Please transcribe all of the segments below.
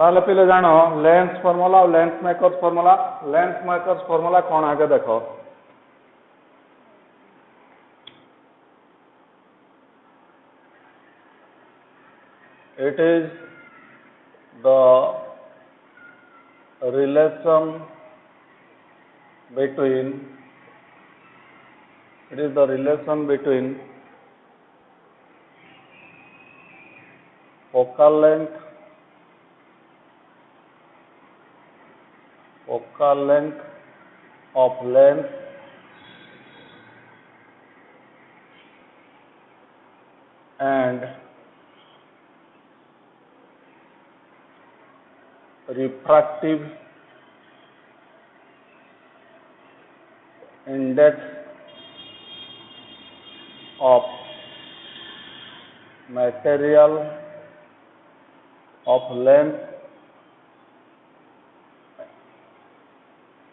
ताले पिले जानो लेंस फॉर्मूला और lens makers formula. Lens makers formula कौन आगे देखो। It is the relation between focal length of lens and refractive index of material of lens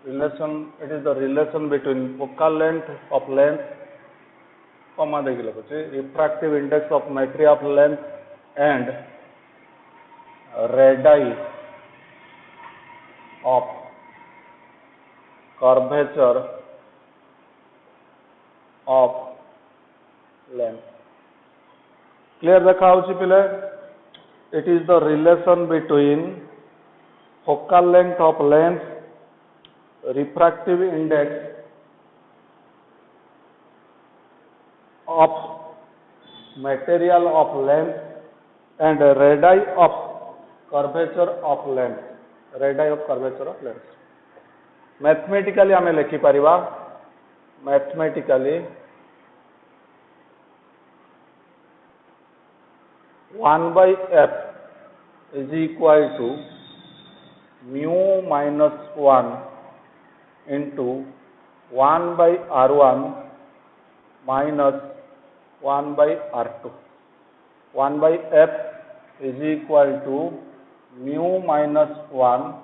relation. It is the relation between focal length of lens comma देखिए लगे refractive index of material of lens and radii of curvature of lens. Clear देखा होची पिले. It is the relation between focal length of lens, refractive index of material of lens and radii of curvature of lens. Radii of curvature of lens. Mathematically आमे लिखि परिवा. Mathematically 1/f is equal to mu minus 1 into 1/r1 minus 1/r2. 1/f is equal to mu minus 1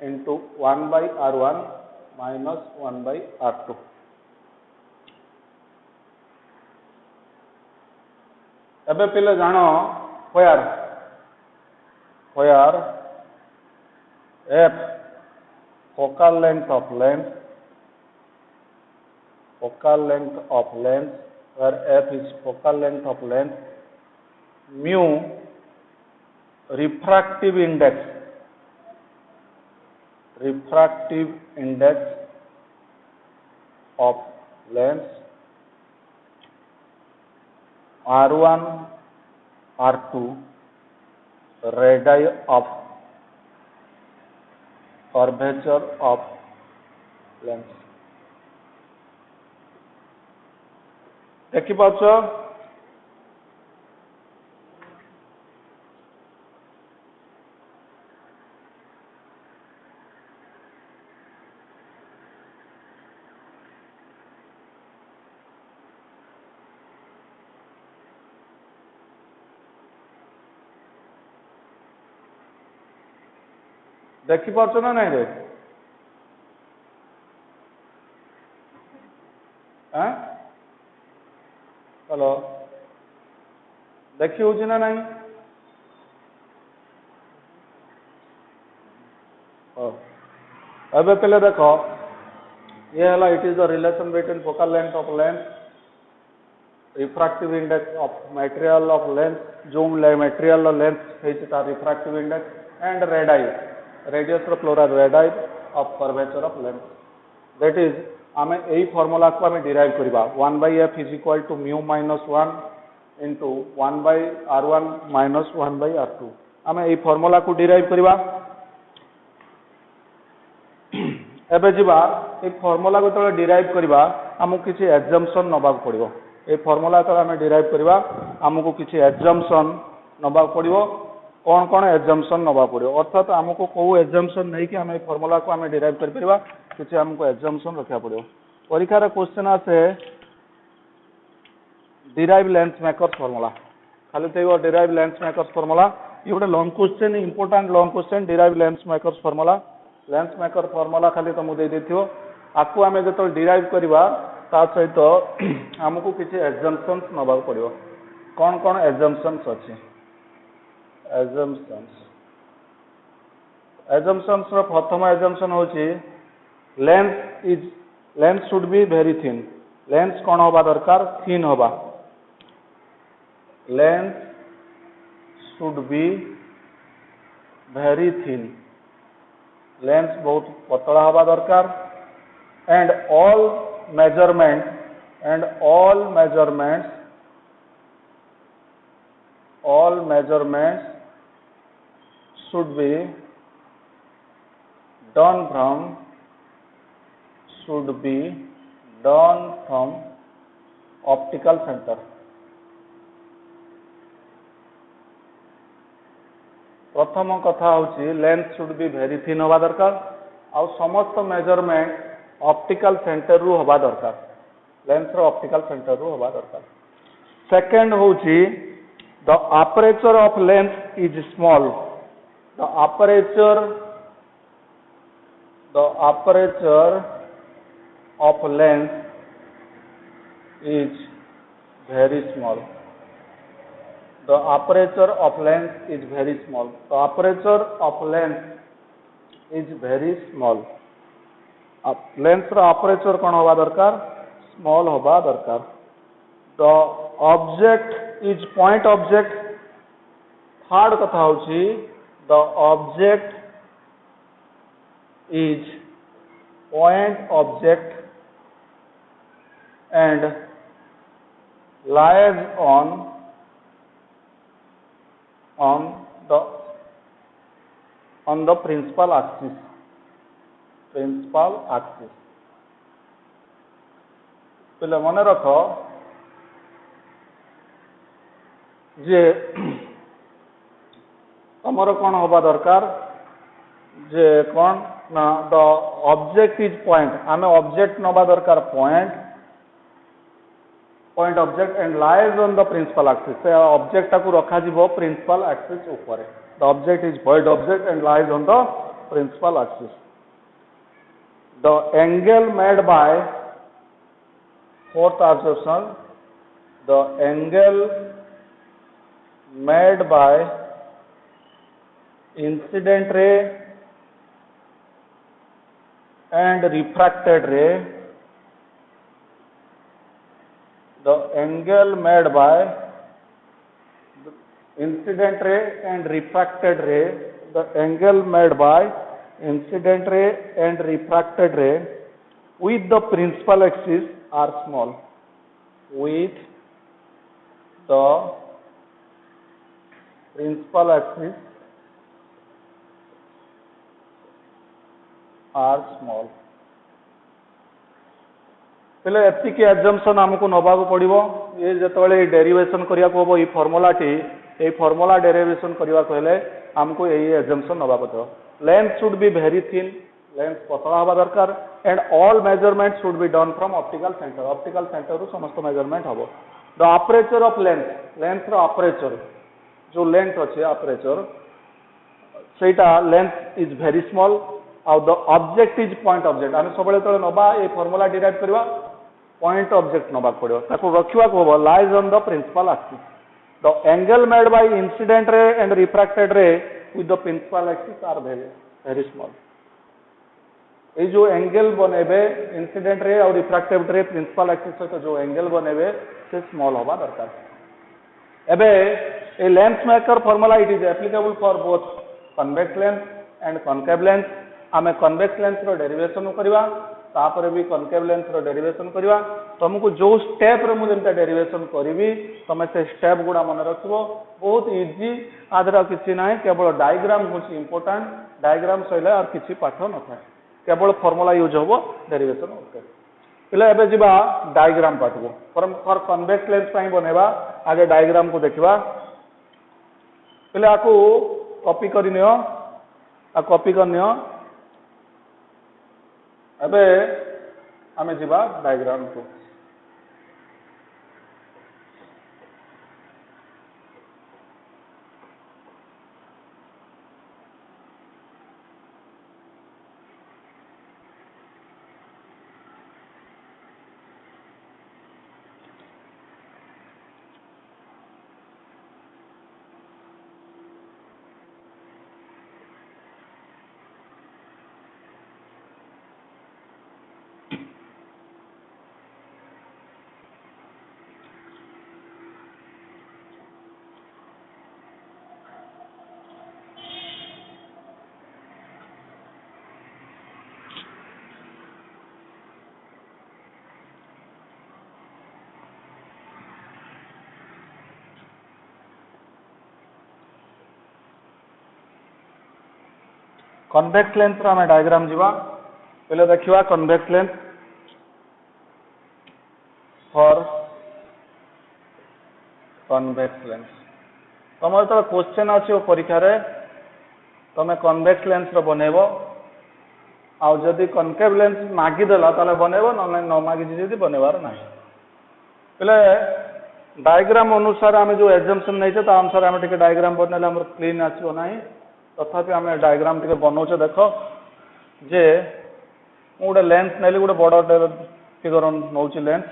into 1/r1 minus 1/r2. एबे पिले जानो where f focal length of lens, where f is focal length of lens, mu refractive index of lens, r1 r2 radii of curvature of lens. देखि पाछ ना नहीं रे hello देखी हो ना नहीं अबे पहले देखो ये है it is the relation between focal length of lens, refractive index of material of lens, जो मटेरियल लेंस है refractive index and radii radius plural radii of curvature of lens. That is आमे एई फार्मूला को आमे derive करबा 1/f is equal to mu minus 1 into 1/r1 minus 1/r2. आमे एई formula को डिराइव करबा. एबे जिबा ए फार्मूला को तो डिराइव करबा हमको किछि एग्जाम्पशन नबा पड़िबो. ए फार्मूला तो आमे डिराइव करबा हमको किछि एग्जाम्पशन नबा पड़िबो. कौन कौन एग्जाम्पशन नबा पड़िबो अर्थात हमको को एग्जाम्पशन नै कि हम ए फार्मूला को आमे डिराइव कर परबा किछि हमको एग्जाम्पशन रखा पड़िबो. परीक्षा रे क्वेश्चन आसे डिराइव लेंस मेकर्स फार्मूला खाली तेगो डिराइव लेंस मेकर्स फार्मूला ये गोटे long question important long question derive lens makers formula. Lens maker formula खाली तुमको दे देथियो आकु आमे जतो डिराइव करबा ता सहित हमको किछि एग्जाम्पशंस नबा पड़िबो. कौन कौन एग्जाम्पशंस अछि एग्जाम्पशंस assumptions ର ପ୍ରଥମ assumption ହଉଛି length should be very thin. length କଣ ହବା ଦରକାର? thin ହବା. length should be very thin. length बहुत पतला हवा दरकार. and all measurements should be done from optical center. प्रथम कथा होची length should be very thin हवा दरकार आ समस्त मेजरमेंट ऑप्टिकल सेंटर रु हवा दरकार. लेंथ रो ऑप्टिकल सेंटर रु हवा दरकार. सेकंड होची the aperture of length is small. The aperture of length is very small. The aperture of length is very small. The aperture of length is very small. Length ର aperture कौन होगा दरकार? Small होगा दरकार. The object is point object. Third कथा होची the object is point object and lies on the principal axis. पहले मन रख जे तमर कौन होगा दरकार जे कौन ना द ऑब्जेक्ट इज पॉइंट. आम ऑब्जेक्ट नवा दरकार point object and lies on the principal axis. से ऑब्जेक्ट को रखा जीवो प्रिंसिपल एक्सिस ऊपर. The object is point object and lies on the principal axis. The angle made by fourth observation. The angle made by incident ray and refracted ray. The angle made by incident ray and refracted ray. The angle made by incident ray and refracted ray with the principal axis are small. With the principal axis are small. पहले एतिकी assumption आमको नबा को पड़िबो. ये जेतबेले derivation करिया को हबो ई formula derivation करिया को हेले हमको यही एजम्पशन नबा को पड़ो. Length should be very thin. Length पतला हवा दरकार and all measurement should be done from optical centre. Optical centre रु समस्त मेजरमेंट हबो. द अपर्चर ऑफ लेंथ रो अपर्चर जो लेंथ अछि अपर्चर सेटा लेंथ इज वेरी स्मॉल. और the object is point object. आम सब नबा ये फॉर्मूला डिराइव करवा पॉइंट ऑब्जेक्ट नबा पड़ो. ताको रखिवा को हबो lies on the principal axis. The angle made by incident ray and refracted ray with the principal axis are very small. ये जो एंगल बनेबे इंसिडेंट रे और रिफ्रैक्टेड रे प्रिंसिपल एक्सिस सहित जो एंगल बनेबे से स्मॉल होबा दरकार. एबे ए lens maker formula it is applicable for both convex lens and concave lens. आमे कन्वेक्स लेंथ रो डेरिवेशन करवा तापर भी कनकेव लेंथ रो डेरिवेशन करवा. तुमको जो स्टेप रे मु जेंता डेरिवेशन करबी तमे से स्टेप गुडा मन रखबो. बहुत इजी. आदर किछि नाही केवल डायग्राम होछि इंपोर्टेंट. डायग्राम सइले और किछि पाठ न था. केवल फार्मूला यूज होबो डेरिवेशन. ओके पहले एबे जिबा डायग्राम पाठबो. फॉर कन्वेक्स लेंथ पई बनेबा आगे डायग्राम को देखिबा. पहले आको कॉपी करिनियो. आ कॉपी करनियो. अबे आमे जिबा डायग्राम को. कन्वेक्स लेंस आम डायग्राम जीवा पहले देखा convex lens for convex lens तुम जो क्वेश्चन आसो परीक्षा रे तुम कन्वेक्स लेंस बनइब आदि कनकेव लेंस मागिदेला ताले बनइब न मागिजी जदि बनइबार ना पहले डायग्राम अनुसार आम जो एग्जाम्पशन नहीं अनुसार आम टे डायग्राम बनने आम क्लीन आसो ना तथापि आम डायग्राम टे बनाऊे देख जे गोटे लेंस नेली गोटे बड़ फिगर नौ लेंस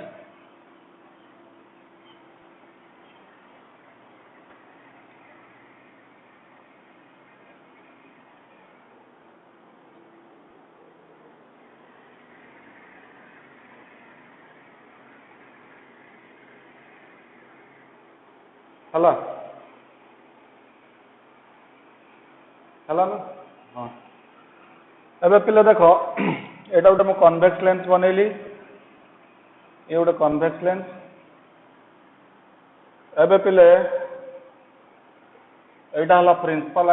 हला हला ना हाँ एबे पिले देख एटा गोटे कन्वेक्स लेंस बनइली ये गोटे कन्वेक्स लेंस एबे पिले एटा हला प्रिंसिपल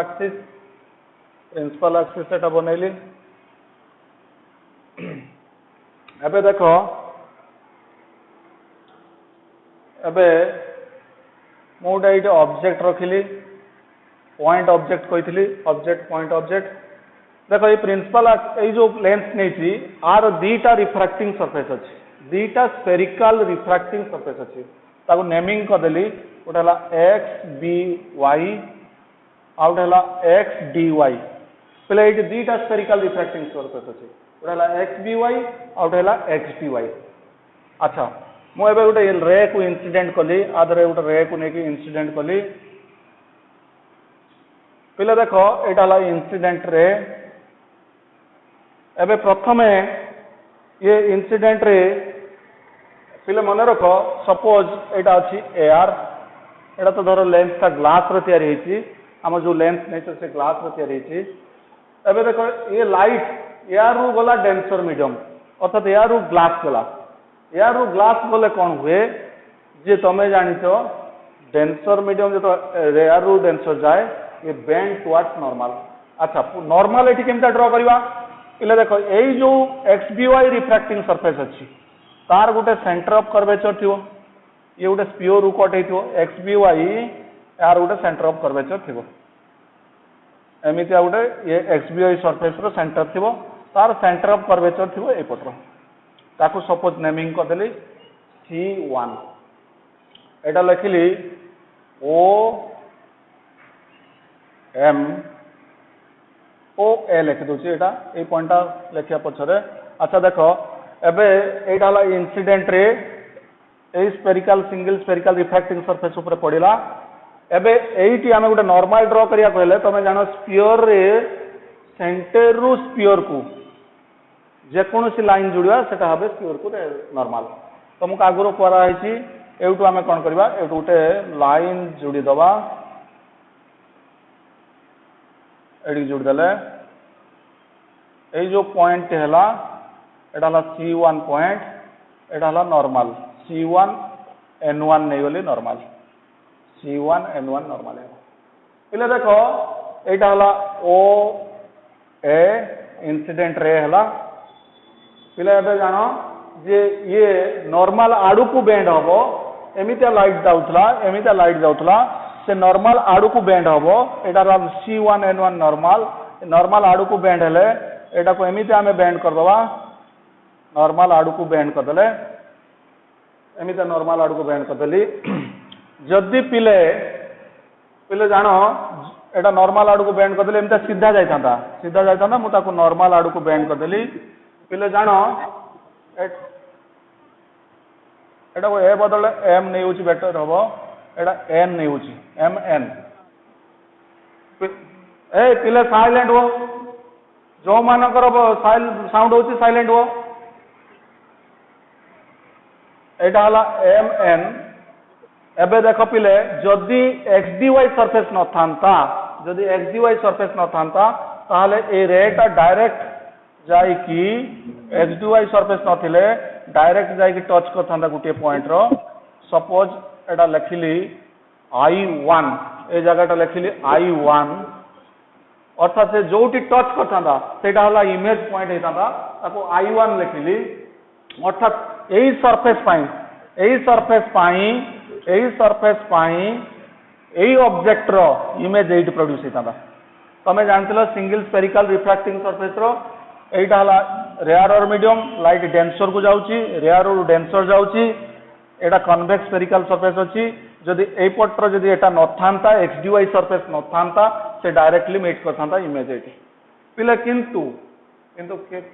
एक्सिस एटा बनइली एबे देख एबे मुझे ये ऑब्जेक्ट रखिली पॉइंट ऑब्जेक्ट कही ऑब्जेक्ट पॉइंट ऑब्जेक्ट देख ये प्रिंसिपल ये जो लेंस नहीं आर दीटा रिफ्रैक्टिंग सरफेस अच्छी दीटा स्पेरिकल रिफ्रैक्टिंग सरफेस अच्छी ताको नेमिंग करदेली गोटे है एक्स बी वाई आ गोटे है एक्स डी वाई पहले ये दीटा स्पेरिकल रिफ्रैक्टिंग सरफेस अच्छी गोटे है एक्स बी वाई आ गोटे है एक्स डी वाई अच्छा मुझे गोटे रे को इंसिडेंट कली आधे गोटे रे को लेकिन इंसिडेंट कली पिले देख यहाँ इंसिडेंट रे एबे प्रथम ये इंसिडेंट रे पिले मन रख सपोज यहाँ अच्छी एआर यहाँ तो धर लेंस का ग्लास रो आम जो लेंस नहीं से ग्लास रो एबे देख ये लाइट यार गला डेंसर मीडियम अर्थात यार ग्लास गला यार ग्लास गले कौन हुए जे तुम्हें जानिच डेंसर मीडियम जो यार डेंसर जाए ये बेंड टुवर्ड्स नॉर्मल अच्छा नॉर्मल ये केमता ड्रॉ करवा इले देख यही जो X B Y refracting surface अच्छी तार गोटे सेंटर ऑफ कर्वेचर थी ये गोटे स्पीयर रू कट हो एक्स बी वाई यार गोटे सेंटर ऑफ कर्वेचर थी एमती गोटे ये एक्स बी वाई सरफेस रो सेंटर थी तार सेंटर ऑफ कर्वेचर थी एपटर ताकू सपोज नेमिंग करदेली C1 एटा लिखिली ओ एम ओ ए लिखि दूसरी एटा ए पॉइंटा लिखिया पछरे अच्छा देख एबे एटा ला इंसिडेंट रे ए spherical single spherical refracting surface ऊपर पड़िला एबे एटी आमे गोटे नॉर्मल ड्रॉ करिया कहले तमे जानो स्फीयर रे सेंटर रु स्फीयर को जेकोसी लाइन जोड़ा से स्फीयर को नॉर्मल तुमको आगुरी कराई एवटू आम कौन करवा एवटू गोटे लाइन जोड़ी दबा एडी जोड़देले ये जो पॉइंट है यहाँ C1 पॉइंट यहाँ नॉर्मल C1 N1 नहीं गली नॉर्मल C1 N1 नॉर्मल है इले देख यहाँ ओ ए इंसिडेंट रे है पिला जान जे ये नॉर्मल आड़ू को बेंड हम एमती लाइट जाऊला एमती लाइट जाऊला से नॉर्मल आड़ू को बेंड हम यहाँ C1 N1 नॉर्मल आड़ू को बेंड हेले एटा को एमती आम बेंड करदे नॉर्मल आड़ू को बेंड करदे एमती नॉर्मल आड़ू को बेंड करदेली जदि पिले पिले जान एटा नॉर्मल आड़ू को बेंड करदेली एमती सीधा जाता मुझे नॉर्मल आड़ू को बेंड करदेली पिले जान एटा को ए बदल एम नहीं होची बेटर हम एटा एन नहीं होची एम एन ए पिले साइलेंट हो जो मानकर साउंड होची साइलेंट हो एटा हला एम एन एबे देख पिले जदि एक्स डी वाई सरफेस न थांता जदि एक्स डी वाई सरफेस न थांता ताहले ए रेटा डायरेक्ट जाइकी एक्स डी वाई सरफेस नथिले डायरेक्ट जाइकी टच करथांता गुटे पॉइंट रो सपोज एटा लिखिली I1 ए जगहटा लिखिली I1 अर्थात से जोटी टच करता सेटा हला इमेज पॉइंट होता ताको I1 लिखिली अर्थात यही सरफेस पाई यही ऑब्जेक्ट रो इमेज एट प्रोड्यूस होता तमें जानते सिंगल स्पेरिकल रिफ्रैक्टिंग सरफेस रो एटा हला रेयर मीडियम लाइट डेंसर को जाउची रेयर रु डेंसर जाउची एटा कन्वेक्स स्पेरिकल सरफेस अछि जदि ए पटर जदि एटा न थांता XDY सरफेस न थांता से डायरेक्टली मीट करथांता इमेज एटी पिले किंतु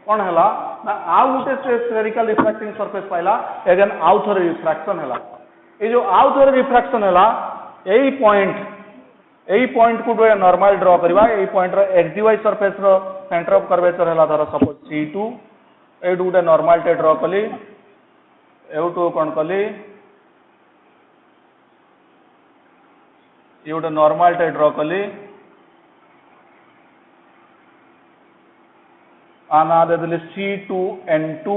कौन हला ना आउ गुटे स्पेरिकल रिफ्रैक्टिंग सरफेस पाइला एगेन आउ थरे रिफ्रैक्शन हला ए जो आउ थरे रिफ्रैक्शन हला एई पॉइंट को नॉर्मल ड्रॉ करबा एई पॉइंट रो XDY सरफेस रो सेंटर ऑफ कर्वेचर हला धर सपोज C2 एडु गुटे नॉर्मल टे ड्रॉ कली एउटू कोन कली ये गोटे नॉर्मल टे ड्रॉ कली आना दे देली C2N2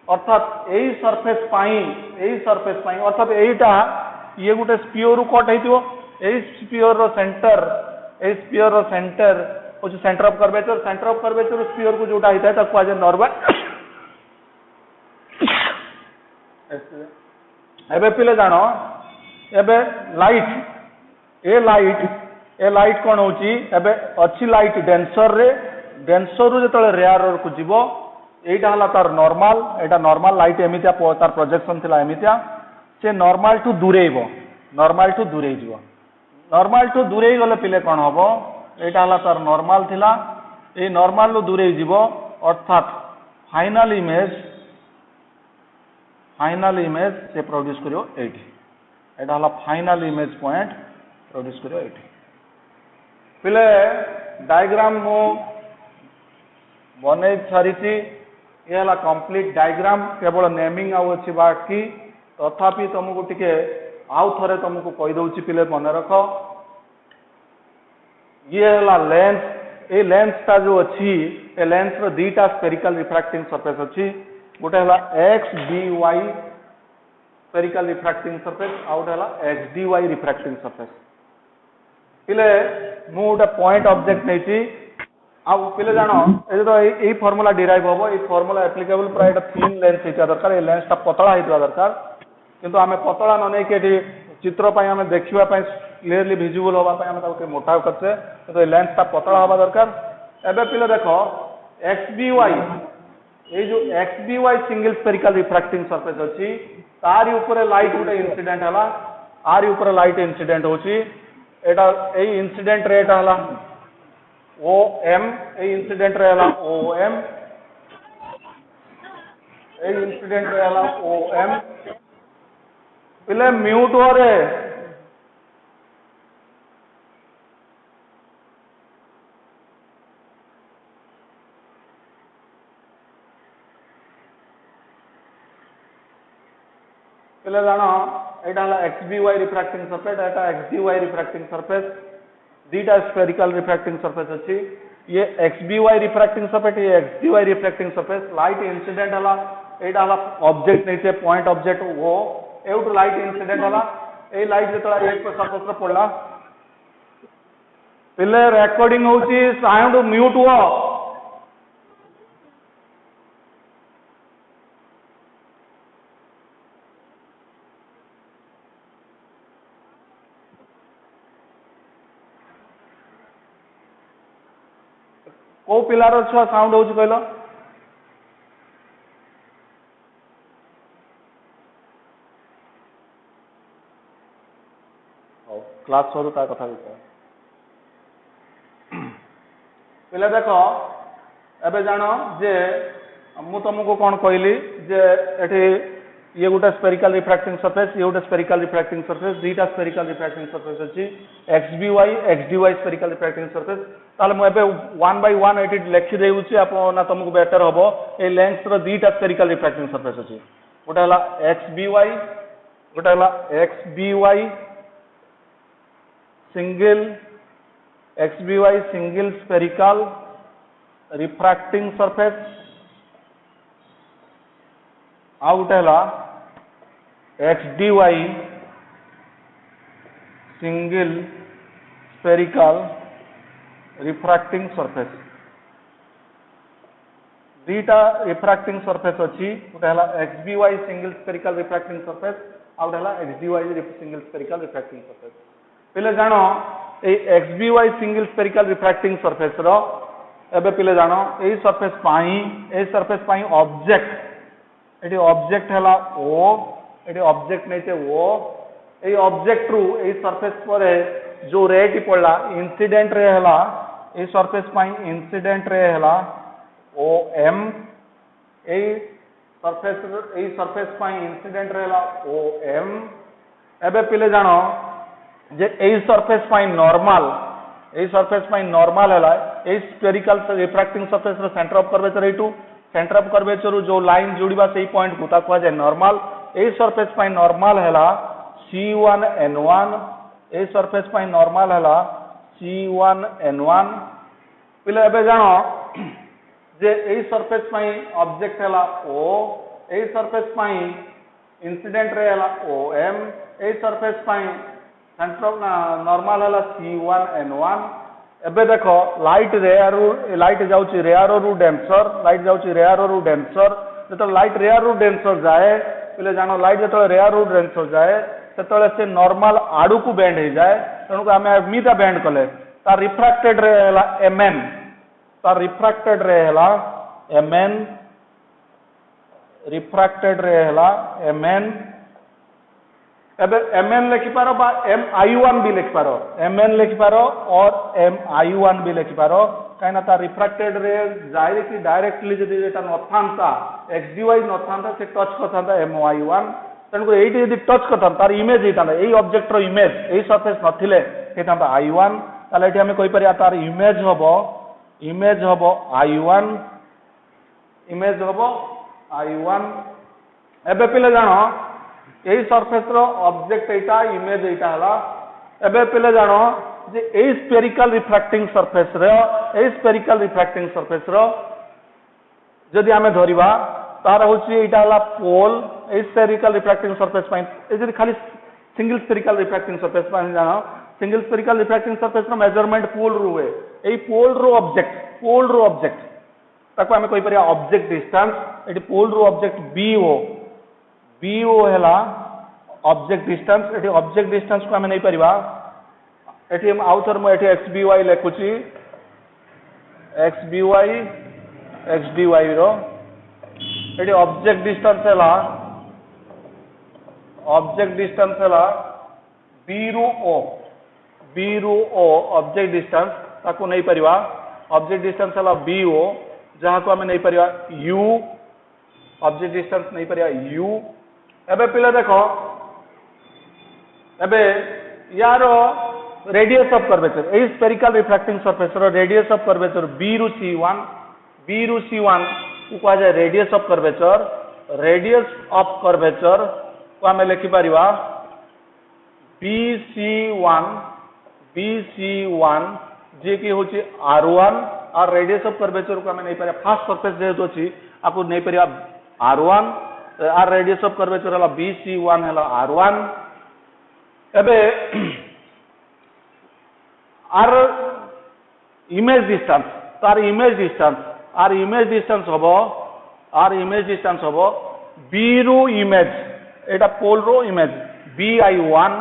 अर्थात यही सरफेस पाई अर्थात एटा ये गोटे स्पीयर कट हेतिबो एही स्पीयर रो सेंटर हो सेंटर ऑफ कर्वेचर स्पीयर को जोटा हेता ताको आज नॉर्मल एबे पिले जानो एबे लाइट कौन होची एबे अच्छी लाइट डेंसर रु जतले रेयर को जीवो एटा हला तार नॉर्मल एटा नॉर्मल लाइट एमितिया तार प्रोजेक्शन थिला एमितिया से नॉर्मल टू दूरे जीवो नॉर्मल टू दूरे गले पिले कौन हबो एटा हला तार नॉर्मल थिला ए नॉर्मल लो दूरे जीवो अर्थात फाइनल इमेज से प्रोड्यूस करियो एटी एटा हला फाइनल इमेज पॉइंट प्रोड्यूस करियो एटी पिले डायग्राम मो बने सारिची ये हला कंप्लीट डायग्राम केवल नेमिंग आउ अछि बाकी तथापि तुमको टिके आउ थरे तुमको कहि दउची पिले मने रखो ये हला लेंस ए लेंस ता जो अछि ए लेंस रो दीटा स्फेरिकल रिफ्रैक्टिंग सरफेस अछि गोटे हला XDY स्फेरिकल रिफ्रैक्टिंग सरफेस आउट हला XDY रिफ्रैक्टिंग सरफेस पिले मु गोटे पॉइंट ऑब्जेक्ट नैची आउ पिले जानो ए तो ए फार्मूला डिराइव होबो ए फार्मूला एप्लीकेबल प्राय एटा थिन लेंस हेता दरकार ए लेंस ता पतला हेता दरकार किंतु आमे पतला न नै के चित्र पय आमे देखिबा पय क्लियरली विजिबल होबा पय आमे ताके मोटा करछे तो ए लेंस ता पतला होबा दरकार एबे पिले देखो XBY ये जो XBY single spherical refracting surface अछि तारी ऊपर लाइट गोटे इंसिडेंट हला आरी ऊपर लाइट इंसिडेंट होची एटा ए इंसिडेंट रेट हला OM ए इंसिडेंट रे हला OM ए इंसिडेंट रे हला OM पिले म्यूट हो रे पिले जानो एटा हला XBY रिफ्रैक्टिंग सरफेस एटा XDY रिफ्रैक्टिंग सरफेस दीटा स्फेरिकल रिफ्रैक्टिंग सरफेस अछि ये XBY रिफ्रैक्टिंग सरफेस ये XDY refracting surface light incident हला एटा हला ऑब्जेक्ट नैचे पॉइंट ऑब्जेक्ट वो एउट लाइट इंसिडेंट हला ए लाइट जतला एक पर सरफेस रे पड़ला पिले रिकॉर्डिंग होची साउंड म्यूट हुआ को पिलार छुआ साउंड होची कहलो क्लास सरू ता कथा विषय पिला देखो एबे जानो जे मु तुमको कोन कहली जे एठी ये गोटे स्फेरिकल रिफ्रैक्टिंग सरफेस ये गोटे स्फेरिकल रिफ्रैक्टिंग सरफेस दीटा स्फेरिकल रिफ्रैक्टिंग सरफेस अछि XBY XDY spherical refracting surface ताले मु एबे 1 बाय 1 एटी लिखि देउची आपन ना तुमको बेटर हबो ए लेंथ रो दीटा स्फेरिकल रिफ्रैक्टिंग सरफेस अछि गोटे हला XBY गोटे हला XBY single spherical refracting surface आ गोटे हला XDY single spherical refracting surface दीटा रिफ्रैक्टिंग सरफेस अच्छी गोटे है XBY single spherical refracting surface आउ गोटे है XDY single spherical refracting surface पिले जान ए XBY single spherical refracting surface रो एबे पिले जान ए सरफेस पाई ऑब्जेक्ट एटी ऑब्जेक्ट हैला O एटी ऑब्जेक्ट नहीं थे O ए ऑब्जेक्ट रु ए सरफेस पर जो रे टी पड़ला इंसिडेंट रे हैला ए सरफेस पाई इंसिडेंट रे हैला OM ए सरफेस पाई इंसिडेंट रे हैला OM एबे पिले जानो जे ए सरफेस पाई नॉर्मल हैला ए स्फेरिकल रिफ्रैक्टिंग सरफेस रो सेंटर ऑफ कर्वेचर एटू सेंटर ऑफ कर्वेचर जो लाइन जोड़ीबा सेही पॉइंट को ता कहवा जाय नॉर्मल ए सरफेस पाई नॉर्मल हैला C1N1 ए सरफेस पाई नॉर्मल हैला C1N1 पिले एबे जानो जे ए सरफेस पाई ऑब्जेक्ट हैला O ए सरफेस पाई इंसिडेंट रे हैला OM A surface pi centre of normal हैला C1N1 एबे देखो लाइट जाउची रेयर रु डेंसर लाइट जाउची रेयर रु डेंसर जतो लाइट रेयर रु डेंसर जाए पिले जानो लाइट जतो रेयर रु डेंसर जाए सेतले से नॉर्मल आडू को बेंड हो जाए तेणु आम मीटा बेंड कले तार रिफ्रैक्टेड रे हैला MN तार रिफ्रैक्टेड रे हैला MN रिफ्रैक्टेड रे हैला MN एबे MN लिखि पारो बा MI1 भी लिखि पारो MN लिखि पारो और MI1 भी लिखि पारो काइना तार रिफ्रैक्टेड रे जाय कि डायरेक्टली जदी एटा नथांता XDY नथांता से टच करथांता MI1 तेणुक ये टच करता तार इमेज होता है ऑब्जेक्ट रो इमेज यही सरफेस नथिले होता I1 ताले एठी हमें कहि परिया तार इमेज हबो I1 एबे पिले जानो यही सरफेस रो ऑब्जेक्ट एटा इमेज एटा हला एबे पिले जानो जे ए स्फेरिकल रिफ्रैक्टिंग सरफेस रो जदि हमें धरिबा तार होची एटा हला पोल ए स्फेरिकल रिफ्रैक्टिंग सरफेस पाइन ए जदि खाली सिंगल स्फेरिकल रिफ्रैक्टिंग सरफेस पाइन जानो सिंगल स्फेरिकल रिफ्रैक्टिंग सरफेस रो मेजरमेंट पोल रो हुए ए पोल रो ऑब्जेक्ट ताको हमें कोइ परिया ऑब्जेक्ट डिस्टेंस एटी पोल रो ऑब्जेक्ट BO हैला object distance eighty object distance को हमें नहीं परिबा एटी हम आउथर में एटी XBY लेखुची XDY रो एटी ऑब्जेक्ट डिस्टेंस हैला B रू O ऑब्जेक्ट डिस्टेंस ताको नहीं परिबा ऑब्जेक्ट डिस्टेंस हैला BO जहां को हमें नहीं परिबा U ऑब्जेक्ट डिस्टेंस नहीं परिबा U एबे पिले देखो एबे यारो रेडियस ऑफ कर्वेचर ए स्फेरिकल रिफ्रैक्टिंग सरफेस रो रेडियस ऑफ कर्वेचर B रू C1 को कहा जाए रेडियस ऑफ कर्वेचर को हमें लिखि परिबा BC1 जे कि होची R1 और रेडियस ऑफ कर्वेचर को हमें नहीं परिबा फर्स्ट सरफेस जेहेतु अछि आपको नहीं परिबा R1 आर रेडियस ऑफ कर्वेचर हला BC1 हला R1 एबे आर इमेज डिस्टेंस हबो B रू इमेज एटा पोल रो इमेज BI1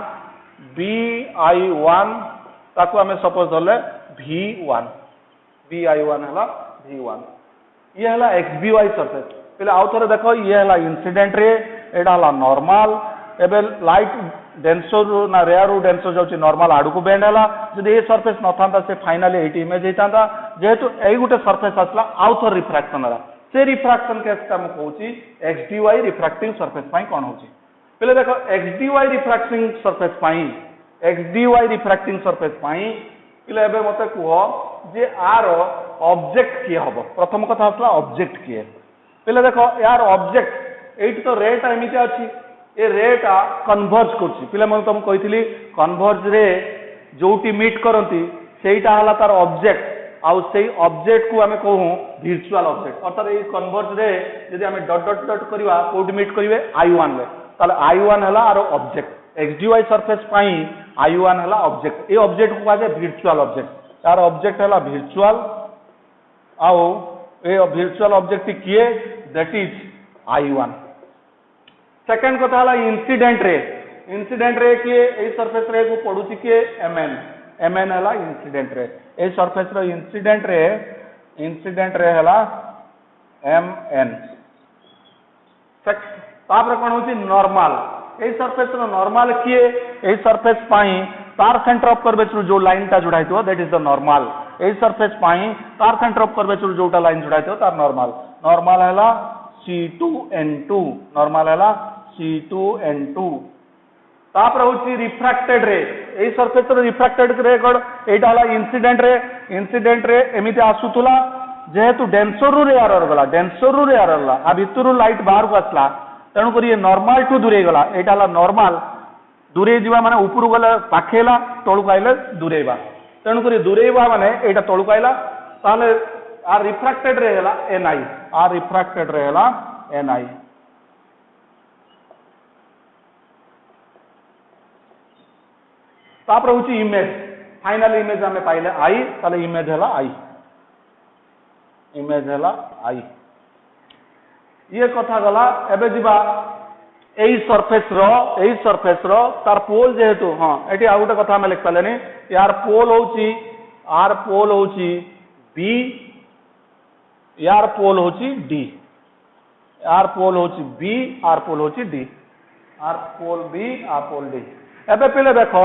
ताको हमें सपोज धरले V1 हला V1 ये हला XBY सरफेस पहले आउ थोड़े देखो ये हला इंसिडेंट रे एटा हला नॉर्मल एबे लाइट डेंसर ना रेयर रू डेंसर जाउची नॉर्मल आडू को बेंड हला जदि ए सरफेस नथांता से फाइनली एटी इमेज हेतांता जेहेतु एई गुटे सरफेस आसला आउ थोर रिफ्रैक्शन हला से रिफ्रैक्शन केस का हम कहूची XDY रिफ्रैक्टिंग सरफेस पाई कोन होची पहले देखो XDY रिफ्रैक्टिंग सरफेस पाई पहले एबे मते कुहो जे आर ऑब्जेक्ट किए हबो प्रथम कथा आसला ऑब्जेक्ट किए पहले देखो यार ऑब्जेक्ट एट तो रेट एमिति अछि ए रेटा कन्वर्ज करछि पहले मैं तुम कहितली कन्वर्ज रे जोटी मीट करंती सेटा हला तार ऑब्जेक्ट आउ सेई ऑब्जेक्ट को हमें कहू वर्चुअल ऑब्जेक्ट अर्थात ए कन्वर्ज रे यदि हमें डॉट करबा कोड मीट करिवे I1 रे ताले I1 हला आरो ऑब्जेक्ट XDY सरफेस पाई I1 हला ऑब्जेक्ट ए ऑब्जेक्ट को कहा जाय वर्चुअल ऑब्जेक्ट यार ऑब्जेक्ट है virtual आउ ए virtual ऑब्जेक्ट किए दैट इज I1 सेकंड कथा हला इंसिडेंट रे किए ए सरफेस रे को पडुची किए mn हला इंसिडेंट रे ए सरफेस रो इंसिडेंट रे हला mn तापर कौन होची नॉर्मल ए सरफेस रो नॉर्मल किए ए सरफेस पाई तार सेंटर ऑफ कर्वेचर जो लाइन ता जुड़ा हितो दैट इज द नॉर्मल ए सरफेस पाई तार सेंटर ऑफ कर्वेचर जोटा लाइन जुड़ा हितो तार नॉर्मल हला C2N2 नॉर्मल हला C2N2 तापर होची रिफ्रैक्टेड रे ए सरफेस रो रिफ्रैक्टेड रे कोड एटा हला इंसिडेंट रे एमिते आसुतुला जेहेतु डेंसर रे एरर गला आ भितरु लाइट बाहर को आसला तेणु करी नॉर्मल टू दूरे गला एटा हला नॉर्मल दूरे जीवा माने ऊपर गले पाखेला तळु काइले दूरेबा तेणु करी दूरेबा माने एटा तळु काइला ताले आ रिफ्रैक्टेड रे हला ni तापर होची इमेज फाइनल इमेज हमें पाइले आई ताले इमेज हला आई ये कथा गला एबे जीवा एई सरफेस रो तार पोल जेहेतु हां एटी आ गोटे कथा हमें लिख पालेनी यार पोल होची आर पोल होची बी यार पोल होची डी आर पोल होची बी आर पोल होची डी आर पोल बी आर पोल डी एबे पहले देखो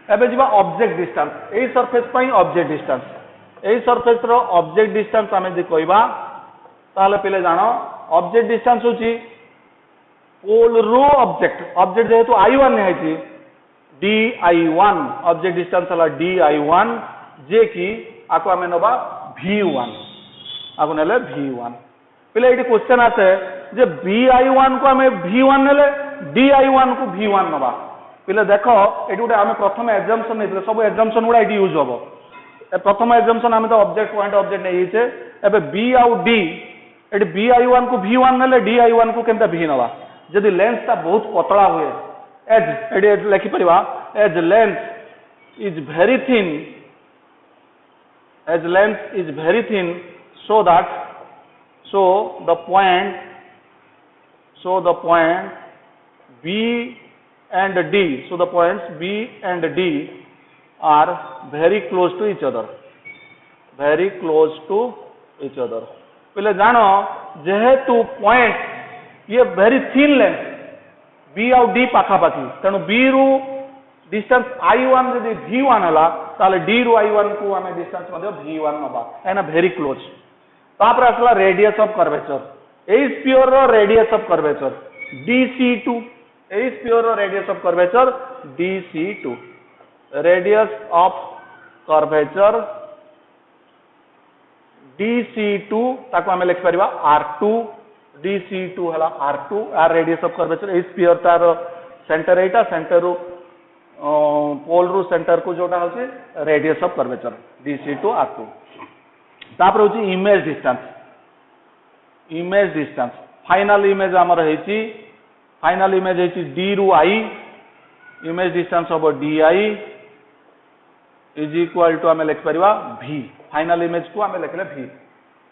एबे जीवा ऑब्जेक्ट डिस्टेंस एई सरफेस पई ऑब्जेक्ट डिस्टेंस एई सरफेस रो ऑब्जेक्ट डिस्टेंस हमें जे कहबा ताले पहले जानो ऑब्जेक्ट डिस्टेंस होची पोल रो ऑब्जेक्ट जेहेतु I1 है छी di1 ऑब्जेक्ट डिस्टेंस हला di1 जे कि आको हमें नबा v1 आको नेले v1 पहले एटी क्वेश्चन आसे जे bi1 को हमें v1 नेले di1 को v1 नबा पहले देखो एटी उडे हमें प्रथम एग्जाम्पशन नेले सब एग्जाम्पशन उडा एटी यूज होबो प्रथम एग्जाम्पशन हमें तो ऑब्जेक्ट पॉइंट ऑब्जेक्ट नै हिचे एबे b आउ d एटी bi1 को v1 नेले di1 को केनता v नबा जदि लेंस ता बहुत पतला हुए एज एडी लिखि परिबा as lens is very thin so the point B and D so the points B and D are very close to each other पहले जानो जेहेतु पॉइंट ये वेरी थिन लेंस बी आउ डी पाखापाखी तेणु बी रु डिस्टेंस I1 यदि V1 हला ताले डी रु I1 को हमें डिस्टेंस मध्ये V1 नबा एना वेरी क्लोज तापर असला रेडियस ऑफ कर्वेचर ए स्फीयर रो रेडियस ऑफ कर्वेचर DC2 ए स्फीयर रो radius of curvature DC2 radius of curvature DC2 ताको हमें लिख परिबा R2 DC2 हला R2 आर रेडियस ऑफ कर्वेचर ए स्फीयर तार सेंटर एटा सेंटर रो पोल रो सेंटर को जोटा होची radius of curvature DC2 R2 तापर होची इमेज डिस्टेंस फाइनल इमेज हमर हेची D रु I image distance of DI is equal to हमें लिख परिबा V फाइनल इमेज को हमें लिखले V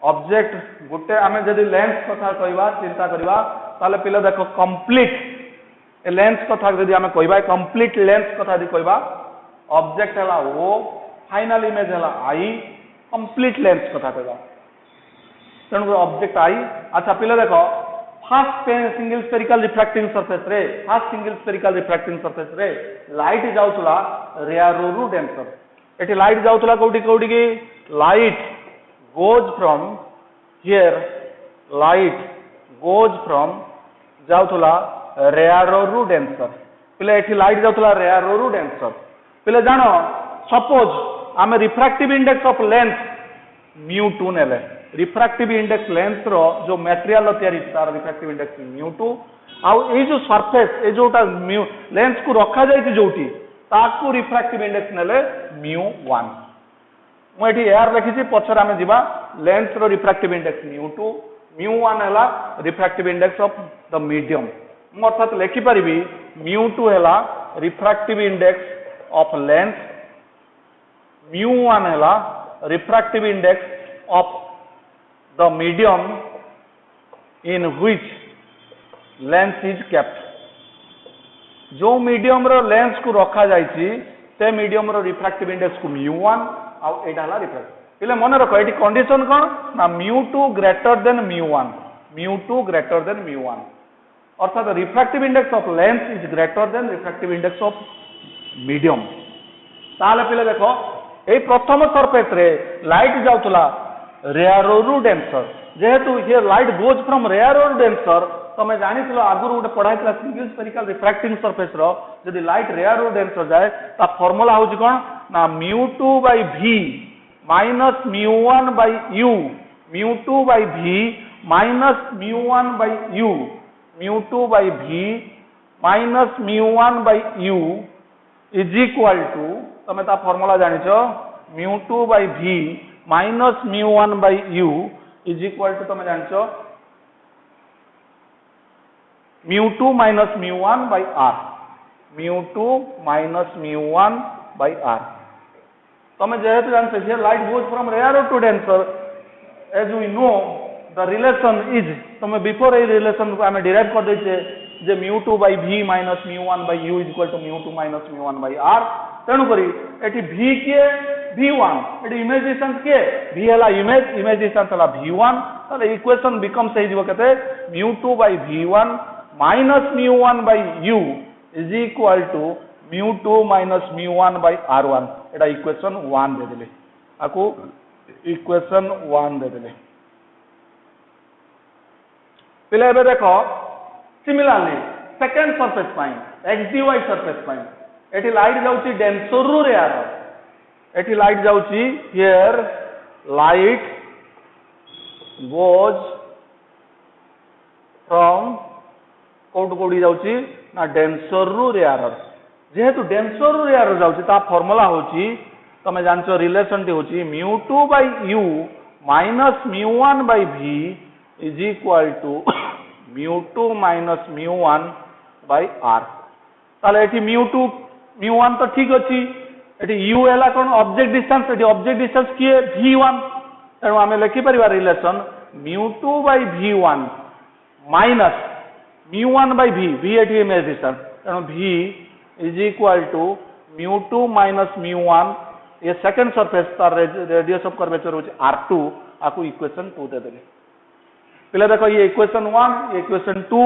ऑब्जेक्ट गुटे हमें जदि लेंस कथा कहबा चिंता करबा ताले पिले देखो कंप्लीट ए लेंस कथा जदि हमें कहबा कंप्लीट लेंस कथा जदि कहबा ऑब्जेक्ट हला O फाइनल इमेज हला I कंप्लीट लेंस कथा कहबा तेणु ऑब्जेक्ट I अच्छा पिले देखो first single spherical refracting surface रे लाइट जाउतला रेयर रु डेंसर एठी लाइट जाउतला कोठी की लाइट goes from जाउतला रेयर रु डेंसर पिले एठी लाइट जाउतला रेयर रु डेंसर पिले जानो सपोज आमे रिफ्रैक्टिव इंडेक्स ऑफ लेंस μ2 नेले रिफ्रैक्टिव इंडेक्स लेंस रो जो मटेरियल तयारी तार रिफ्रैक्टिव इंडेक्स μ2 आ ए जो सरफेस ए जोटा लेंस को रखा जाई जोटी ताकू रिफ्रैक्टिव इंडेक्स नेले μ1 मुझे एआर लिखी पचर आम जा लेंस रो रिफ्रैक्टिव इंडेक्स μ2 μ1 है refractive index of the medium अर्थात लिखिपारि μ2 है रिफ्रैक्टिव इंडेक्स ऑफ लेंस μ1 है refractive index of the medium in which lens is kept जो मीडियम रो लेंस को रखा जाइछि से मीडियम रो रिफ्रैक्टिव इंडेक्स को μ1 आ एटा हला रिफ्रैक्टिव पिले मन रख एटी कंडीशन कोन ना μ2 ग्रेटर देन μ1 μ2 ग्रेटर देन μ1 अर्थात refractive index of lens is greater than refractive index of medium ताले पिले देखो ए प्रथम सरफेस रे लाइट जाउतला रेयर रु डेंसर जेहेतु here light goes from rarer रु डेंसर तमे जानिथिलो आगुरु गोटे पढाइतला सिंगल स्फेरिकल रिफ्रैक्टिंग सरफेस रो जदि लाइट रेयर रु डेंसर जाए ता फार्मूला होउची कोन ना μ2 by v minus μ1 by u μ2 by v minus μ1 by u μ2 by v minus μ1 by u is equal to तमे ता फार्मूला जानिछो μ2 by v minus μ1 by u is equal to तमे जानिछो μ2 minus μ1 by r μ2 minus μ1 by r तमे जेहेतु जानते here light goes from rare to denser as we know the relation is तमे before ए रिलेशन को हमें डिराइव कर देछे जे μ2 by v minus μ1 by u is equal to μ2 minus μ1 by r तेणु करी एटी v के v1 एटी इमेज डिस्टेंस के v हला इमेज डिस्टेंस हला v1 ताले इक्वेशन बिकम्स हे जिवो कते μ2 by v1 minus μ1 by u is equal to μ2 minus μ1 by r1 एटा इक्वेशन 1 दे देले आको इक्वेशन 1 दे देले पिले एबे देखो सिमिलरली सेकंड सरफेस पाइन xdy सरफेस पाइन एटी लाइट जाउची डेंसर रु रेयर एटी लाइट जाउची हियर लाइट गोज फ्रॉम कोड कोडी जाउची ना डेंसर रु रेयर जेहेतु डेंसर रु रेयर जाउची ता फार्मूला होची तमे जानछो रिलेशन टी होची μ2 by u minus μ1 by v is equal to μ2 minus μ1 by r ताले एठी μ2 μ1 तो ठीक अछि एठी u एला कोन ऑब्जेक्ट डिस्टेंस एठी ऑब्जेक्ट डिस्टेंस किए v1 तेणु आमे लिखि परिबा relation μ2 by v1 minus μ1 by v एठी इमेज डिस्टेंस तेणु v is equal to μ2 minus μ1 ये सेकंड सरफेस तार रेडियस ऑफ कर्वेचर होची r2 आकु इक्वेशन 2 दे देले पिले देखो ये इक्वेशन 1 ये इक्वेशन 2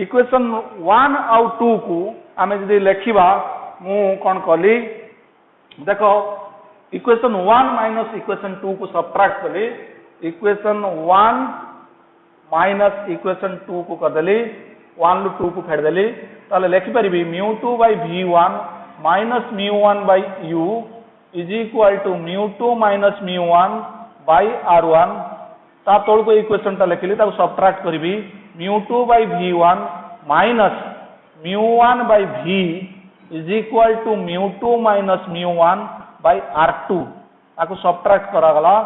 इक्वेशन 1 आउ 2 को आमे जदी लेखिबा मु कोन कली देखो इक्वेशन 1 माइनस इक्वेशन 2 को सब्ट्रैक्ट कली इक्वेशन 1 माइनस इक्वेशन 2 को कर देली 1 लु 2 को फेड देली ताले लेखि परिबी μ2 by v1 minus μ1 by u is equal to μ2 minus μ1 by r1 ता तोल को इक्वेशन ता लेखिली ता सब्ट्रैक्ट करबी μ2 by v1 minus μ1 by v is equal to μ2 minus μ1 by r2 आको सब्ट्रैक्ट करा गला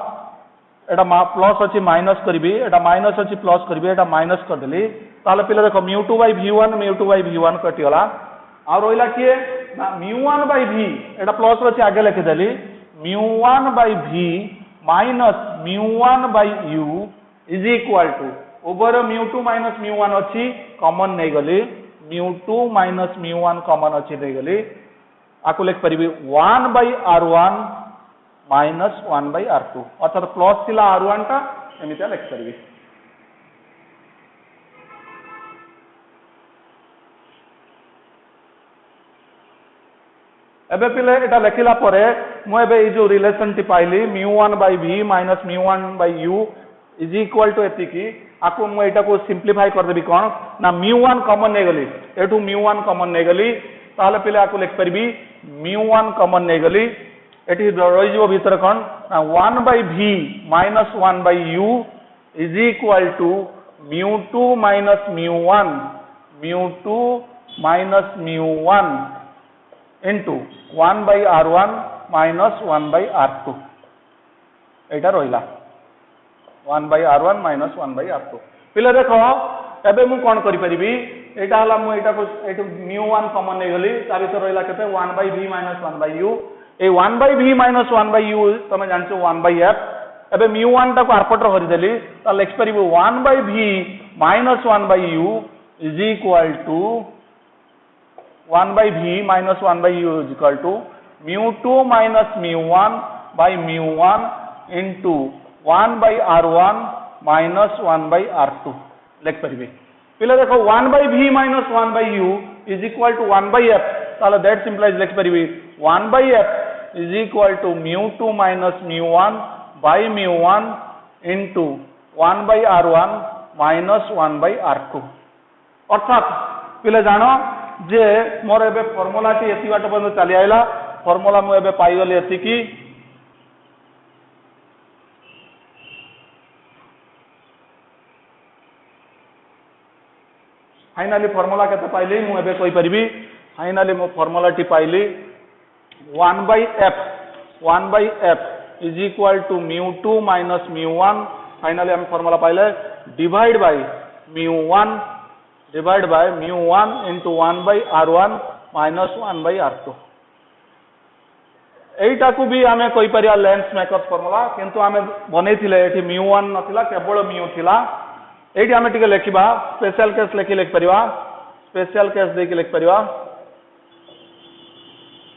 एटा प्लस अछि माइनस करबी एटा माइनस अछि प्लस करबी एटा माइनस कर देली ताले पिले देखो μ2 बाय v1 कटि गला आ रोइला किए ना μ1 बाय v एटा प्लस अछि आगे लिखि देली μ1 by v minus μ1 by u is equal to over μ2 minus μ1 अछि कॉमन नै गली μ2 माइनस μ1 कॉमन अछि नै गली आको लिख परिबी 1 bye r1 minus 1 bye r2 अर्थात प्लस थिला r1 टा एमिता लिख परिबी एबे पिले एटा लेखिला परे मु एबे ई जो रिलेशन टी पाइली μ1 by v minus μ1 by u is equal to एतिकी आको मु एटा को सिंपलीफाई कर देबी कोन ना μ1 कॉमन नै गली एटू μ1 कॉमन नै गली ताले पिले आको लिख परिबी μ1 कॉमन नै गली एटी रहि जो भीतर कोन ना 1 by v minus 1 by u is equal to μ2 minus μ1 μ2 minus μ1 into 1 by r1 minus 1 by r2 एटा रहिला 1 by r1 minus 1 by r2 पिले देखो एबे मु कोन करि परिबी एटा हला मु एटा को एटु μ1 कॉमन नै गली ता भीतर रहिला केते 1 by v minus 1 by u A 1 by v minus 1 by u तमे जानछो 1 by f एबे mu1 टाको आरपटर हरि देली त लिख परिबो 1 by v minus 1 by u is equal to 1 by v minus 1 by u is equal to mu2 minus mu1 by mu1 into 1 by r1 minus 1 by r2 लिख परिबे पिले देखो 1 by v minus 1 by u is equal to 1 by f ताले that implies लिख परिबे 1 by f is equal to mu2 minus mu1 by mu1 into 1 by r1 minus 1 by r2 अर्थात पिले जानो जे मोर एबे फार्मूला टी एति बाट बंद चली आइला फार्मूला मु एबे पाई गली एति की फाइनली फार्मूला केते पाइली मु एबे कहि परिबी फाइनली मु फार्मूला टी पाइली 1 by f is equal to mu2 minus mu1 finally हम फार्मूला पाइले divide by mu1 into 1 by r1 minus 1 by r2 एटा को भी हमें कोई परिया लेंस मेकर्स फार्मूला किंतु हमें बनै थिले एठी mu1 नथिला केवल mu थिला एठी हमें टिके लेखिबा स्पेशल केस लिख परिवा स्पेशल केस दे के लिख परिवा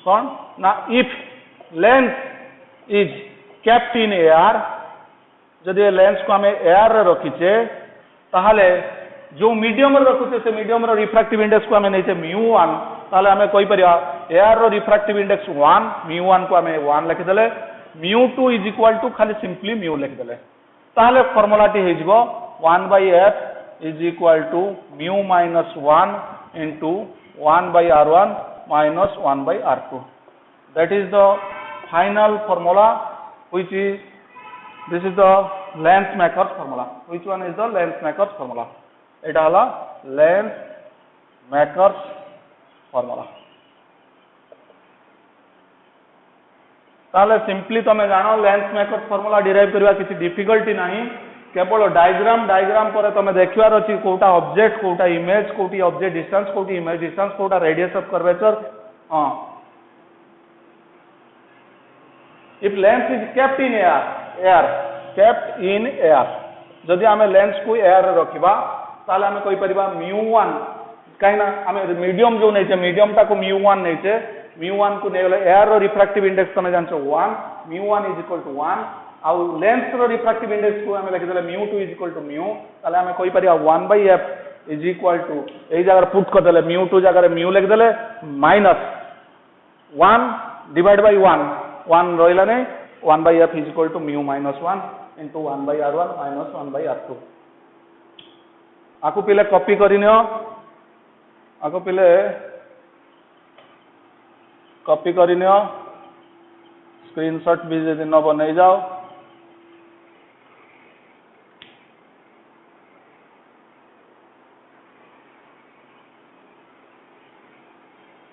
कौन ना if lens is kept in air जदि लेंस को हमें एयर रे रखिचे ताहले जो मीडियम रे रखुचे से मीडियम रो रिफ्रैक्टिव इंडेक्स को हमें नैचे mu1 ताहले हमें कोई परिया एयर रो रिफ्रैक्टिव इंडेक्स 1 mu1 को हमें 1 लिख देले mu2 इज इक्वल टू खाली सिंपली mu लिख देले ताहले फार्मूला टी हे जिवो 1 by f is equal to mu minus 1 into 1 by r1 minus 1 by r2. That is the final formula which is, this is the Lensmaker's formula. Which one is the Lensmaker's formula? It is the Lensmaker's formula. ताले simply तमे जानो Lensmaker's formula derive करवा किसी difficulty नहीं केवल diagram पर तमे देखिवार अछि कोटा ऑब्जेक्ट कोटा इमेज कोटी ऑब्जेक्ट डिस्टेंस कोटी इमेज डिस्टेंस कोटा radius of curvature if lens is kept in air जदि हमें लेंस को एयर रखिबा ताले हमें कोई परिबा mu1 काइना हमें मीडियम जो नैचे मीडियम ता को mu1 नैचे mu1 को नेले एयर रो रिफ्रैक्टिव इंडेक्स तमे जानछो 1 mu1 इज इक्वल टू 1 आउ लेंस रो रिफ्रैक्टिव इंडेक्स को हमें लिख देले mu2 is equal to mu ताले हमें कोई परिया 1 by f is equal to एई जगह पुट कर देले mu2 जगह mu लिख देले माइनस 1 डिवाइड बाय 1 रहिला नै 1 by f is equal to mu minus 1 into 1 by r1 minus 1 by r2 आकु पिले कॉपी करिनियो आकु पिले कॉपी करिनियो स्क्रीनशॉट भी जदि न बनै जाओ